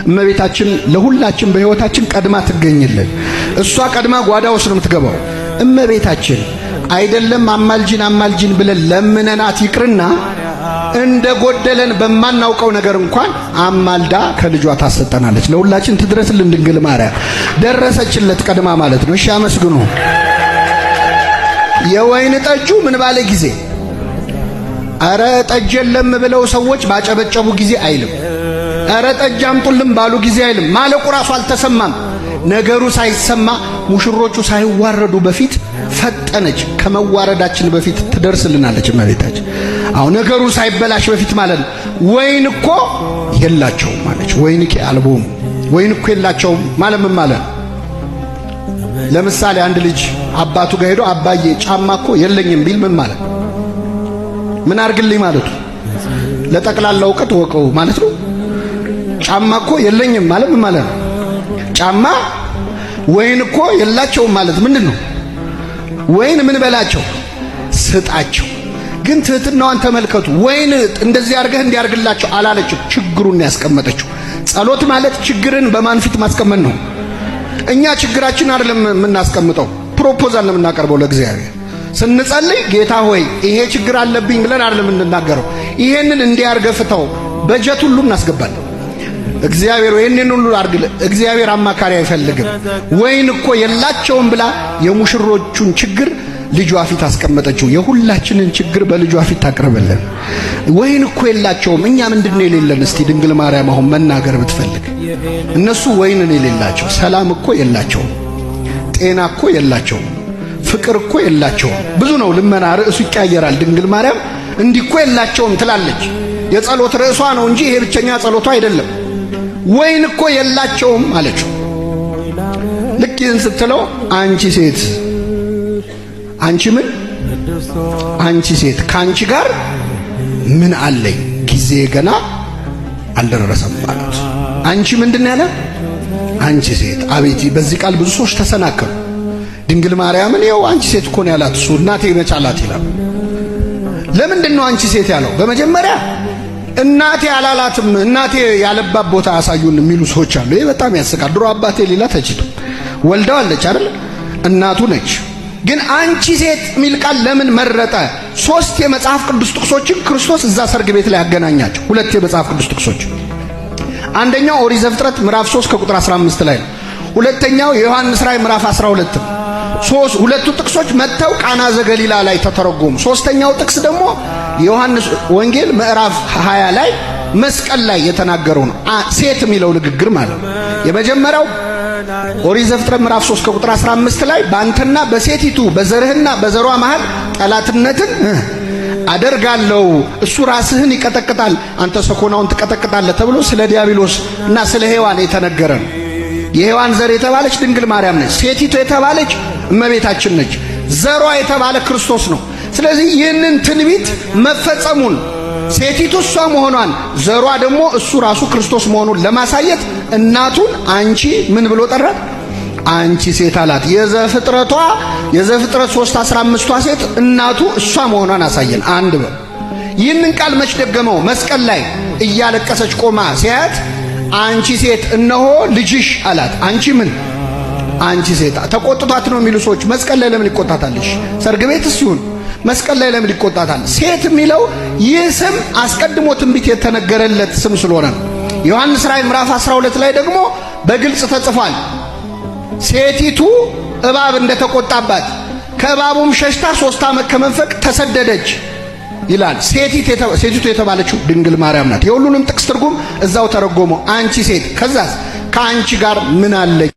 እመቤታችን ለሁላችን በሕይወታችን ቀድማ ትገኝልን። እሷ ቀድማ ጓዳ ውስጥ ነው የምትገባው። እመቤታችን አይደለም አማልጅን ብለን ለምነናት ይቅርና እንደ ጎደለን በማናውቀው ነገር እንኳን አማልዳ ከልጇ ታሰጠናለች። ለሁላችን ትድረስልን ድንግል ማርያም። ደረሰችለት ቀድማ ማለት ነው። እሺ አመስግኑ። የወይን ጠጁ ምን ባለ ጊዜ አረ ጠጅ የለም ብለው ሰዎች ባጨበጨቡ ጊዜ አይልም። አረ ጠጅ አምጡልን ባሉ ጊዜ አይልም። ማለቁ ራሱ አልተሰማም። ነገሩ ሳይሰማ ሙሽሮቹ ሳይዋረዱ በፊት ፈጠነች። ከመዋረዳችን በፊት ትደርስልናለች እመቤታችን። አሁን ነገሩ ሳይበላሽ በፊት ማለት ነው። ወይን እኮ የላቸውም ማለች። ወይንኪ አልቦሙ፣ ወይን እኮ የላቸውም ማለት ምን ማለት ነው? ለምሳሌ አንድ ልጅ አባቱ ጋር ሄዶ አባዬ ጫማ እኮ የለኝም ቢል ምን ማለት ነው? ምን አርግልኝ ማለቱ? ለጠቅላላ ዕውቀት ወቀው ማለት ነው። ጫማ እኮ የለኝም ማለት ምን ማለት ነው? ጫማ ወይን እኮ የላቸውም ማለት ምንድነው? ወይን ምን በላቸው ስጣቸው። ግን ትህትናዋን ተመልከቱ። ወይን እንደዚህ አርገህ እንዲያርግላቸው አላለችም። ችግሩን ያስቀመጠችው። ጸሎት ማለት ችግርን በማን ፊት ማስቀመጥ ነው? እኛ ችግራችን አይደለም የምናስቀምጠው፣ ፕሮፖዛል ነው የምናቀርበው ለእግዚአብሔር። ስንጸልይ ጌታ ሆይ ይሄ ችግር አለብኝ ብለን አይደለም እንናገረው። ይሄንን እንዲያርገፍተው በጀት ሁሉ እናስገባለን። እግዚአብሔር ይሄንን ሁሉ አርግለ። እግዚአብሔር አማካሪ አይፈልግም። ወይን እኮ የላቸውም ብላ የሙሽሮቹን ችግር ልጇ ፊት አስቀመጠችው። የሁላችንን ችግር በልጇ ፊት ታቀርበለን። ወይን እኮ የላቸውም። እኛ ምንድነው የሌለን? እስቲ ድንግል ማርያም አሁን መናገር ብትፈልግ እነሱ ወይንን የሌላቸው፣ ሰላም እኮ የላቸውም፣ ጤና እኮ የላቸውም፣ ፍቅር እኮ የላቸውም። ብዙ ነው ልመና፣ ርዕሱ ይቀያየራል። ድንግል ማርያም እንዲህ እኮ የላቸውም ትላለች። የጸሎት ርዕሷ ነው እንጂ ይሄ ብቸኛ ጸሎቷ አይደለም። ወይን እኮ የላቸውም አለችው። ልክ ይህን ስትለው አንቺ ሴት፣ አንቺ ምን? አንቺ ሴት ካንቺ ጋር ምን አለኝ? ጊዜ ገና አልደረሰም ማለት። አንቺ ምንድን ያለ? አንቺ ሴት። አቤት! በዚህ ቃል ብዙ ሰዎች ተሰናከሉ። ድንግል ማርያምን ይኸው አንቺ ሴት እኮ ነው ያላት እሱ። እናቴ መቻላት ይላል። ለምንድን ነው አንቺ ሴት ያለው? በመጀመሪያ እናቴ አላላትም። እናቴ ያለባት ቦታ ያሳዩን የሚሉ ሰዎች አሉ። ይሄ በጣም ያስቃል። ድሮ አባቴ ሌላ ተችቶ ወልደዋለች አይደል? እናቱ ነች። ግን አንቺ ሴት የሚል ቃል ለምን መረጠ? ሶስት የመጽሐፍ ቅዱስ ጥቅሶችን ክርስቶስ እዛ ሰርግ ቤት ላይ ያገናኛቸው። ሁለት የመጽሐፍ ቅዱስ ጥቅሶች። አንደኛው ኦሪት ዘፍጥረት ምዕራፍ 3 ከቁጥር 15 ላይ ነው። ሁለተኛው የዮሐንስ ራእይ ምዕራፍ 12 ነው። ሁለቱ ጥቅሶች መጥተው ቃና ዘገሊላ ላይ ተተረጎሙ። ሶስተኛው ጥቅስ ደግሞ የዮሐንስ ወንጌል ምዕራፍ 20 ላይ መስቀል ላይ የተናገረው ነው። ሴት የሚለው ንግግር ማለት ነው። የመጀመሪያው ኦሪት ዘፍጥረት ምዕራፍ 3 ከቁጥር 15 ላይ በአንተና በሴቲቱ በዘርህና በዘሯ መሃል ጠላትነትን አደርጋለሁ፣ እሱ ራስህን ይቀጠቅጣል፣ አንተ ሰኮናውን ትቀጠቅጣለህ ተብሎ ስለ ዲያብሎስ እና ስለ ሔዋን የተነገረ ነው። የሔዋን ዘር የተባለች ድንግል ማርያም ነች። ሴቲቱ የተባለች እመቤታችን ነች። ዘሯ የተባለ ክርስቶስ ነው። ስለዚህ ይህንን ትንቢት መፈጸሙን ሴቲቱ እሷ መሆኗን ዘሯ ደግሞ እሱ ራሱ ክርስቶስ መሆኑን ለማሳየት እናቱን አንቺ ምን ብሎ ጠራት? አንቺ ሴት አላት። የዘፍጥረት 3:15 ሴት እናቱ እሷ መሆኗን አሳየን። አንድ በ ይህንን ቃል መች ደገመው? መስቀል ላይ እያለቀሰች ቆማ ሲያት አንቺ ሴት እነሆ ልጅሽ አላት። አንቺ ምን? አንቺ ሴት። ተቆጥቷት ነው የሚሉ ሰዎች መስቀል ላይ ለምን ይቆጣታልሽ? ሰርግ ቤት ሲሆን መስቀል ላይ ለምን ይቆጣታል? ሴት የሚለው ይህ ስም አስቀድሞ ትንቢት የተነገረለት ስም ስለሆነ ነው። ዮሐንስ ራእይ ምዕራፍ 12 ላይ ደግሞ በግልጽ ተጽፏል። ሴቲቱ እባብ እንደተቆጣባት ከእባቡም ሸሽታ 3 ዓመት ከመንፈቅ ተሰደደች ይላል። ሴቲቱ የተባለችው ድንግል ማርያም ናት። የሁሉንም ጥቅስ ትርጉም እዛው ተረጎመው። አንቺ ሴት። ከዛስ ከአንቺ ጋር ምን አለኝ?